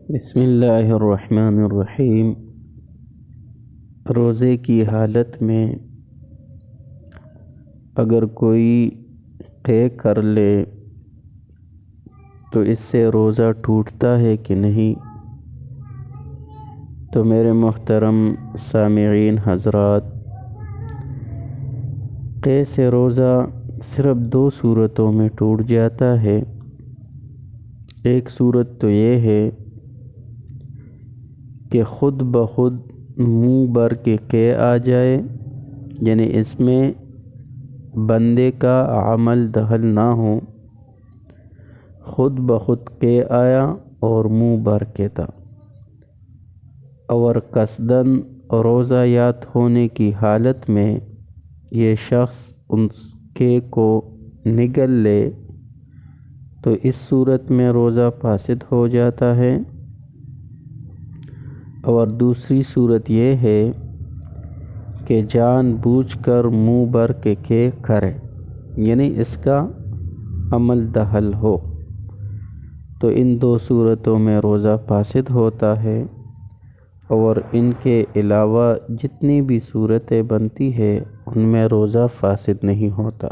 بسم اللہ الرحمن الرحیم۔ روزے کی حالت میں اگر کوئی قے کر لے تو اس سے روزہ ٹوٹتا ہے کہ نہیں؟ تو میرے محترم سامعین حضرات، قے سے روزہ صرف دو صورتوں میں ٹوٹ جاتا ہے۔ ایک صورت تو یہ ہے کہ خود بخود منہ بر کے قے آ جائے، یعنی اس میں بندے کا عمل دخل نہ ہو، خود بخود قے آیا اور منہ بر کے تھا، اور قصداً روزہ یاد ہونے کی حالت میں یہ شخص اس قے کو نگل لے تو اس صورت میں روزہ فاسد ہو جاتا ہے۔ اور دوسری صورت یہ ہے کہ جان بوجھ کر منہ بر کے قے کرے، یعنی اس کا عمل دخل ہو، تو ان دو صورتوں میں روزہ فاسد ہوتا ہے۔ اور ان کے علاوہ جتنی بھی صورتیں بنتی ہے ان میں روزہ فاسد نہیں ہوتا۔